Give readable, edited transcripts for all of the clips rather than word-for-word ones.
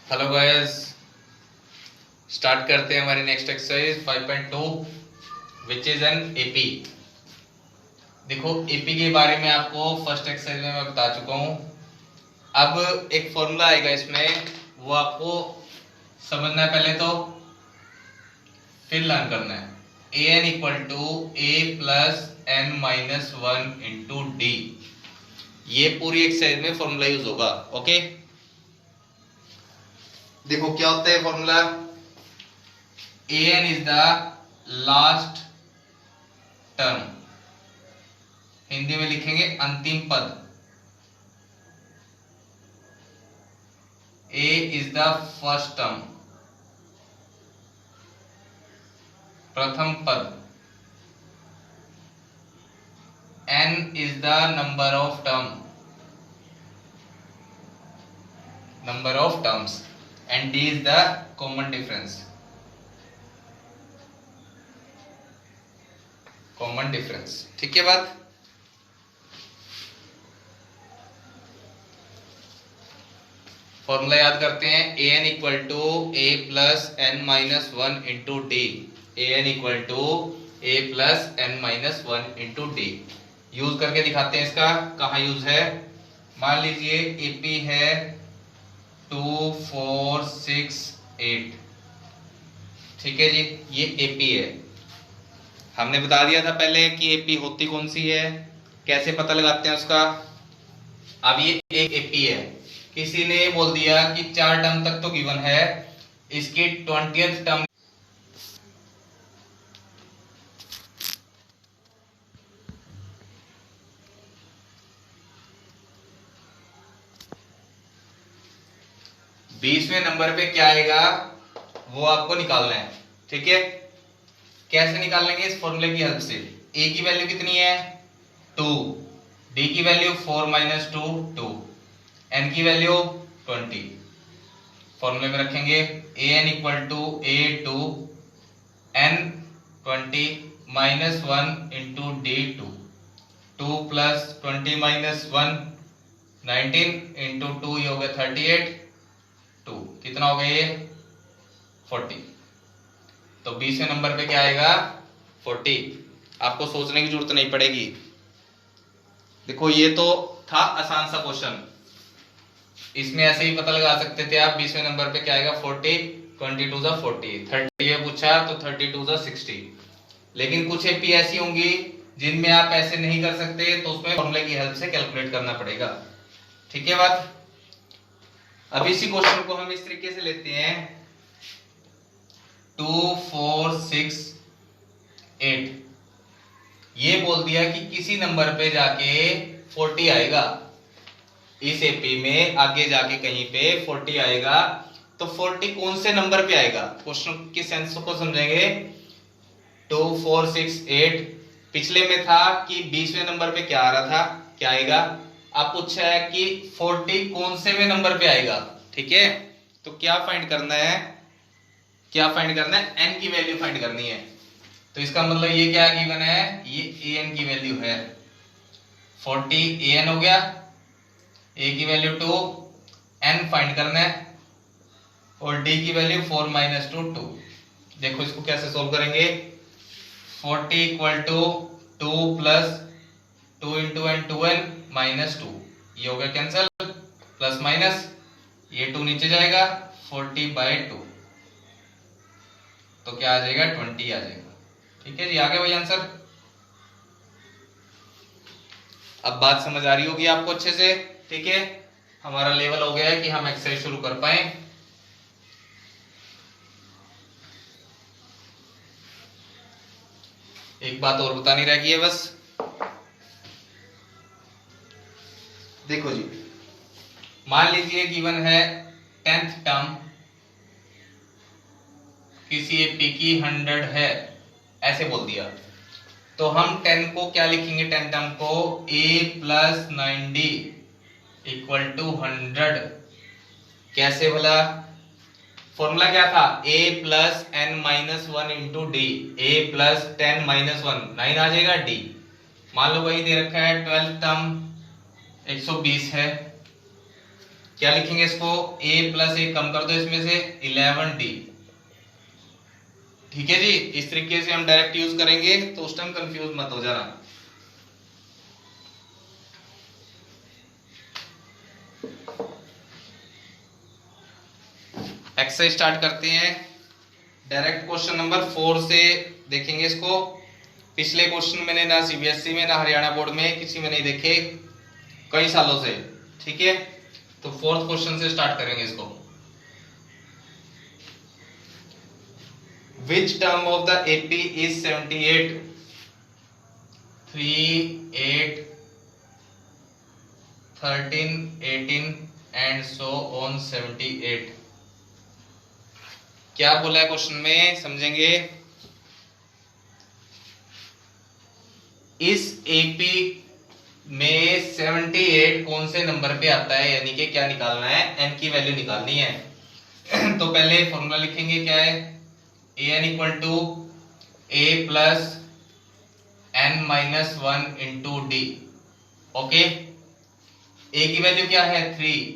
Hello guys, start करते हैं हमारी next exercise 5.2 which is an AP. देखो एपी के बारे में आपको फर्स्ट एक्सरसाइज में मैं बता चुका हूं। अब एक फॉर्मूला आएगा इसमें, वो आपको समझना है पहले तो, फिर लर्न करना है। A N equal to A plus N minus one into D. ये पूरी एक्सरसाइज में फॉर्मूला यूज होगा। ओके, देखो क्या होता है formula. A N is the last term, Hindi में लिखेंगे अंतिम पद। A is the first term, प्रथम पद। N is the number of term, number of terms, and D is the common difference, common difference. ठीक है बात। फॉर्मूला याद करते हैं। A N equal to A plus N minus one into D. A N equal to A plus N minus one into D. Use करके दिखाते हैं इसका, कहाँ यूज है। मान लीजिए एपी है 2 4 6 8। ठीक है जी, ये एपी है। हमने बता दिया था पहले कि एपी होती कौन सी है, कैसे पता लगाते हैं उसका। अब ये एक एपी है, किसी ने बोल दिया कि 4 टर्म तक तो गिवन है, इसकी 20th टर्म बीसवें नंबर पे क्या आएगा वो आपको निकालना है। ठीक है, कैसे निकालेंगे? इस फॉर्मूले की हेल्प से। ए की वैल्यू कितनी है 2, डी की वैल्यू 4 माइनस 2 2, एन की वैल्यू 20। फॉर्मूले में रखेंगे A N equal to A 2 N 20 minus 1 into D 2। 2 plus 20 minus 1 19 into 2 ये हो गया 38। 2 कितना हो गया ये 40। तो 20वें नंबर पे क्या आएगा 40। आपको सोचने की जरूरत नहीं पड़ेगी। देखो ये तो था आसान सा क्वेश्चन, इसमें ऐसे ही पता लगा सकते थे आप। 20वें नंबर पे क्या आएगा 40, 22 जा 40, 30 में पूछा तो 32 जा 60। लेकिन कुछ एपी ऐसी होंगी जिनमें आप ऐसे नहीं कर सकते, तो उसमें फॉर्मूले की हेल्प से कैलकुलेट करना पड़ेगा। ठीक है बात। अब इसी क्वेश्चन को हम इस तरीके से लेते हैं 2 4 6 8। ये बोल दिया कि किसी नंबर पे जाके 40 आएगा, इस एपी में आगे जाके कहीं पे 40 आएगा। तो 40 कौन से नंबर पे आएगा, क्वेश्चन की सेंस को समझेंगे। 2 4 6 8 पिछले में था कि 20वें नंबर पे क्या आ रहा था, क्या आएगा। अब पूछा है कि 40 कौन से में नंबर पे आएगा। ठीक है, तो क्या फाइंड करना है, क्या फाइंड करना है, एन की वैल्यू फाइंड करनी है। तो इसका मतलब ये क्या गिवन है, ये ए एन की वैल्यू है 40। ए एन हो गया, ए की वैल्यू 2, एन फाइंड करना है, और डी की वैल्यू 4 माइनस 2 2। देखो इसको कैसे सोल्व करेंगे। 40 equal to 2 plus 2 into n 2n minus 2, ये हो गया कैंसल, प्लस माइनस ये 2 नीचे जाएगा, 40/2, तो क्या आ जाएगा 20 आ जाएगा। ठीक है जी, आ गया भाई आंसर। अब बात समझ आ रही होगी आपको अच्छे से। ठीक है, हमारा लेवल हो गया है कि हम एक्सरसाइज शुरू कर पाए। एक बात और बतानी रह गई है बस। देखो जी, मान लीजिए गिवन है 10th टर्म किसी एपी की 100 है, ऐसे बोल दिया। तो हम 10 को क्या लिखेंगे, 10 टर्म को a plus 9d equal to 100। कैसे बोला, फॉर्मूला क्या था, a plus n minus 1 into D. a plus 10 minus 1 9 आ जाएगा d। मान लो वही दे रखा है 12th टर्म 120 है, क्या लिखेंगे इसको, a प्लस एक कम कर दो इसमें से 11d। ठीक है जी, इस तरीके से हम डायरेक्ट यूज करेंगे तो उस टाइम कंफ्यूज मत हो जाना। एक्सरसाइज स्टार्ट करते हैं। डायरेक्ट क्वेश्चन नंबर 4 से देखेंगे इसको। पिछले क्वेश्चन मैंने ना सीबीएसई में ना हरियाणा बोर्ड में किसी में नहीं देखे कई सालों से। ठीक है, तो फोर्थ क्वेश्चन से स्टार्ट करेंगे इसको। Which term of the AP is 78, 3, 8, 13, 18 and so on 78? क्या बोला है क्वेश्चन में, समझेंगे। इस एपी में 78 कौन से नंबर पे आता है, यानी कि क्या निकालना है, एन की वैल्यू निकालनी है। तो पहले फॉर्मूला लिखेंगे, क्या है, an equal to a plus n minus 1 into d. Okay, a की वैल्यू क्या है 3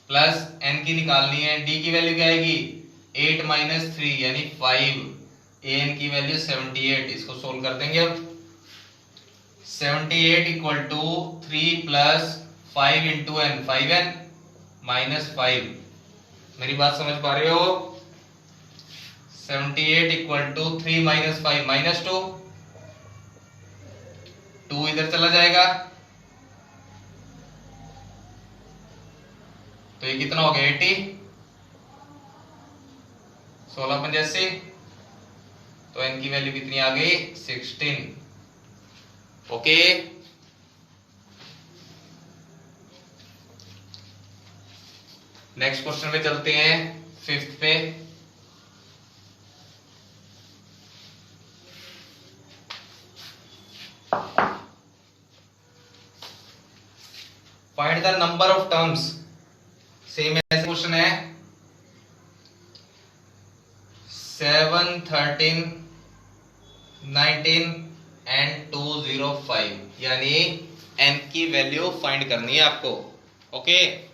प्लस n की निकालनी है, d की वैल्यू क्या आएगी 8 माइनस 3 यानी 5, an की वैल्यू 78। इसको सोल्व कर देंगे अब। 78 equal to 3 plus 5 into n, 5n minus 5। मेरी बात समझ पा रहे हो। 78 इक्वल टू 3 माइनस 5 माइनस 2, 2 इधर चला जाएगा तो ये कितना हो गया 80, 16 85, तो n की वैल्यू कितनी आ गई 16। ओके, नेक्स्ट क्वेश्चन पे चलते हैं, फिफ्थ पे। Find the number of terms, same ऐसे क्वेश्चन है। 7, 13, 19 एंड 205, यानी n की वैल्यू फाइंड करनी है आपको। ओके,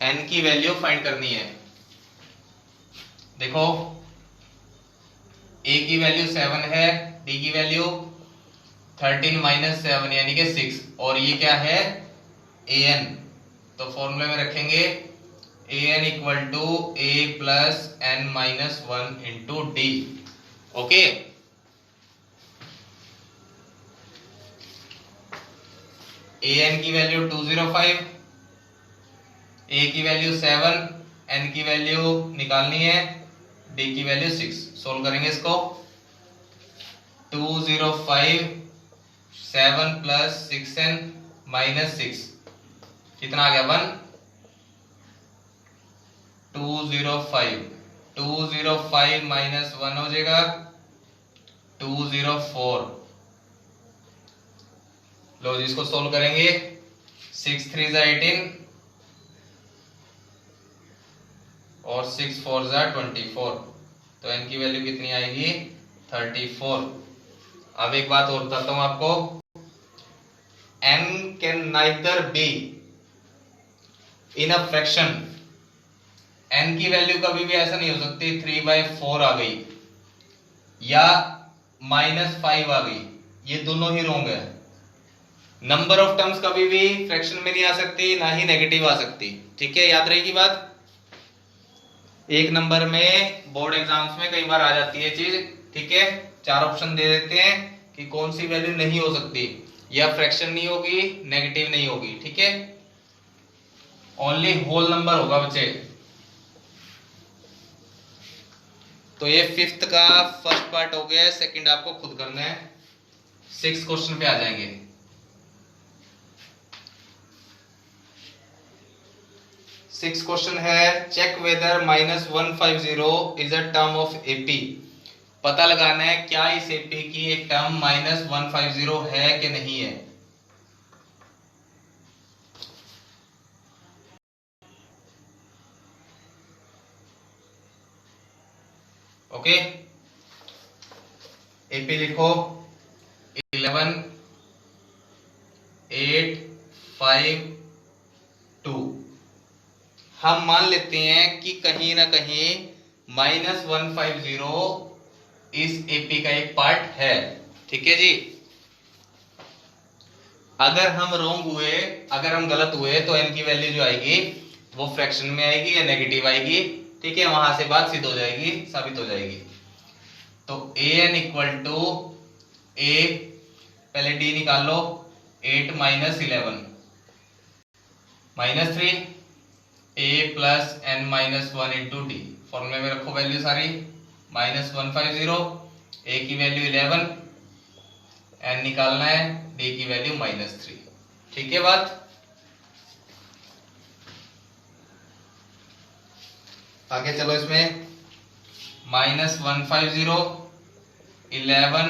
n की वैल्यू फाइंड करनी है। देखो a की वैल्यू 7 है, d की वैल्यू 13 माइनस 7 यानी कि 6, और ये क्या है an। तो फॉर्मूले में रखेंगे an equal to a plus n minus 1 into d. Okay, an की वैल्यू 205, a की वैल्यू 7, n की वैल्यू निकालनी है, d की वैल्यू 6। सोल्व करेंगे इसको। 205, 7 प्लस 6n माइनस 6 कितना आ गया 1। 205 माइनस 1 हो जाएगा 204। लो जी, इसको सोल्व करेंगे। 6 3 18 और 6 4 24, तो n की वैल्यू कितनी आएगी 34। अब एक बात और बताता हूं आपको, n can neither be in a fraction. n की वैल्यू कभी भी ऐसा नहीं हो सकती 3/4 आ गई या -5 आ गई, ये दोनों ही रॉन्ग है। नंबर ऑफ टर्म्स कभी भी फ्रैक्शन में नहीं आ सकती, ना ही नेगेटिव आ सकती। ठीक है, याद रहेगी बात। एक नंबर में बोर्ड एग्जाम्स में कई बार आ जाती है चीज। ठीक है, 4 ऑप्शन दे देते हैं कि कौन सी वैल्यू नहीं हो सकती, या फ्रैक्शन नहीं होगी, नेगेटिव नहीं होगी। ठीक है, ओनली होल नंबर होगा बच्चे। तो ये फिफ्थ का फर्स्ट पार्ट हो गया है, सेकंड आपको खुद करना है। 6 क्वेश्चन पे आ जाएंगे। सिक्स क्वेश्चन है, check whether -150 is a term of AP. पता लगाना है क्या इस एपी की एक टर्म -150 है कि नहीं है। ओके, एपी लिखो 11 8 5 2। हम मान लेते हैं कि कहीं ना कहीं -150 इस एपी का एक पार्ट है। ठीक है जी, अगर हम रोंग हुए, अगर हम गलत हुए तो n की वैल्यू जो आएगी वो फ्रैक्शन में आएगी या नेगेटिव आएगी। ठीक है, वहां से बात सिद्ध हो जाएगी, साबित हो जाएगी। तो an इक्वल टू a, पहले d निकाल लो, 8 - 11 -3 a plus n - 1 into D. फॉर्मूले में रखो वैल्यू सारी, -150, a की वैल्यू 11, n निकालना है, d की वैल्यू -3। ठीक है बात। आगे चलो, इसमें -150 11,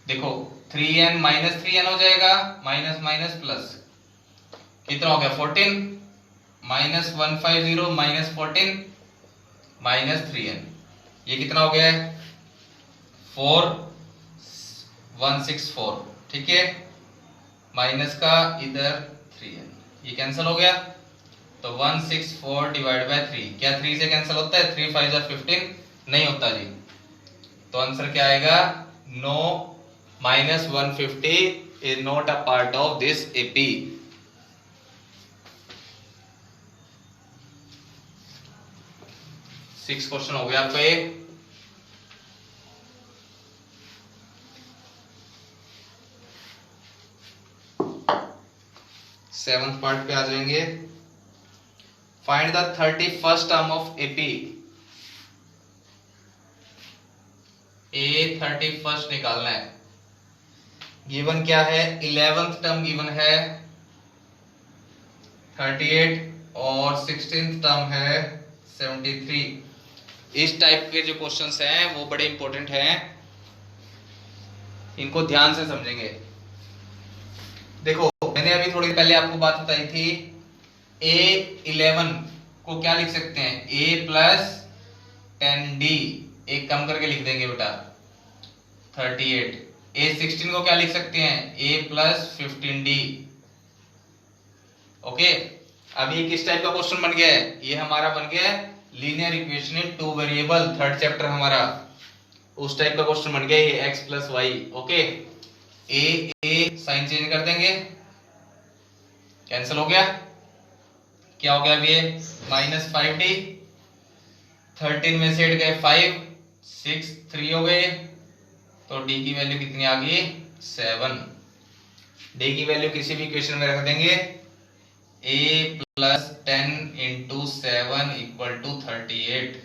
देखो 3n -3n हो जाएगा, माइनस माइनस प्लस, कितना हो गया 14, -150 -14 -3n, ये कितना हो गया 4164। ठीक है, माइनस का इधर 3n, ये कैंसिल हो गया, तो 164 डिवाइड बाय 3, क्या 3 से कैंसिल होता है, 3 5 15, नहीं होता जी। तो आंसर क्या आएगा, no, -150 is not a part of this AP. 6 question हो गया आपका ये। सेवंथ पार्ट पे आ जाएंगे। Find the 31st term of AP. A 31st निकालना है। गिवन क्या है, 11th टर्म गिवन है 38 और 16th टर्म है 73। इस टाइप के जो क्वेश्चंस हैं वो बड़े इंपॉर्टेंट हैं, इनको ध्यान से समझेंगे। देखो, मैंने अभी थोड़ी पहले आपको बात बताई थी, A11 को क्या लिख सकते हैं, A प्लस 10D, एक कम करके लिख देंगे बेटा 38। A16 को क्या लिख सकते हैं, A प्लस 15D। ओके, अब ये किस टाइप का क्वेश्चन बन गया है, ये हमारा बन गया है linear equation in 2 variable, third chapter हमारा उस टाइप का क्वेश्चन बन गया ये x प्लस वाई। ओके, ए साइन चेंज कर देंगे, कैंसिल हो गया, क्या हो गया ये -5d, 13 में से हट गए 5 6 3 हो गए, तो d की वैल्यू कितनी आ गई 7। d की वैल्यू किसी भी इक्वेशन में रख देंगे, a plus 10 into 7 equal to 38,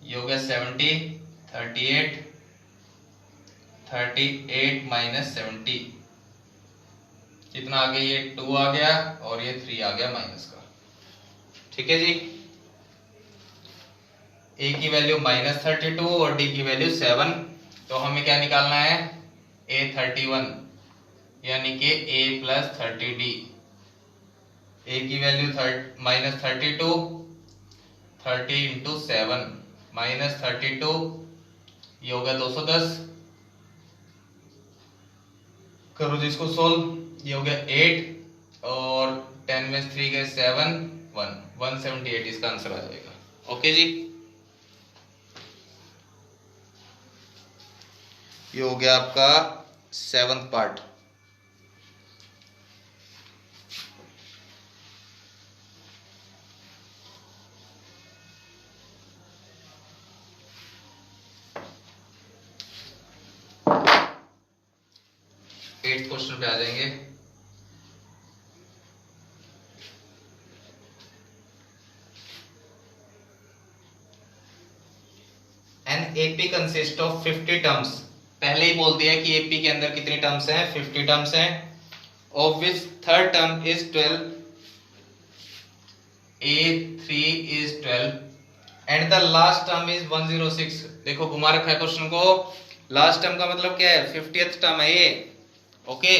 ये हो गया 70, 38 38 माइनस 70, कितना आ गया, ये 2 आ गया और ये 3 आ गया माइनस का। ठीक है जी, a की वैल्यू -32 और d की वैल्यू 7, तो हमें क्या निकालना है, a31, यानी कि a प्लस 30d। a की वैल्यू -32, 30 इंटू 7 -32, ये हो गया 210, करो जिसको सोल्व, ये हो गया 8 और 10 में 3 गए 7 178, इसका आंसर आ जाएगा। ओके जी, ये हो गया आपका 7th पार्ट। एट्थ क्वेश्चन पे आ जाएंगे। An AP consist of 50 terms, पहले ही बोल दिया कि एपी के अंदर कितनी टर्म्स हैं, 50 टर्म्स हैं, of which third term is 12, A3 is 12 and the last term is 106। देखो घुमा रखा है क्वेश्चन को, लास्ट टर्म का मतलब क्या है, 50th टर्म है ये। ओके,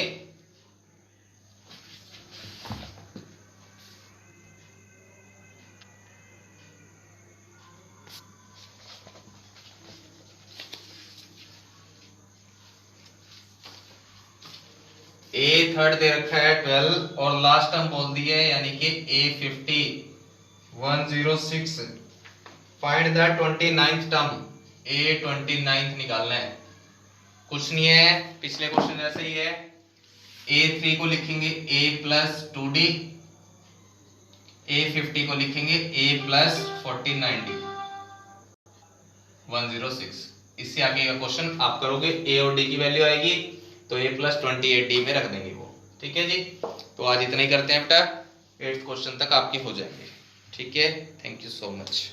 ए थर्ड दे रखा है 12 और लास्ट टर्म बोल दी है यानी कि ए 50 106। Find the 29th term, A 29th निकालना है। कुछ नहीं है, पिछले क्वेश्चन जैसे ही है। A3 को लिखेंगे A प्लस 2D, A50 को लिखेंगे A प्लस 49D 106। इससे आगे का क्वेश्चन आप करोगे, A और D की वैल्यू आएगी तो A प्लस 28D में रख देंगे वो। ठीक है जी, तो आज इतना ही करते हैं बेटा, 8th क्वेश्चन तक आपके हो जाएंगे। ठीक है, थैंक यू सो मच।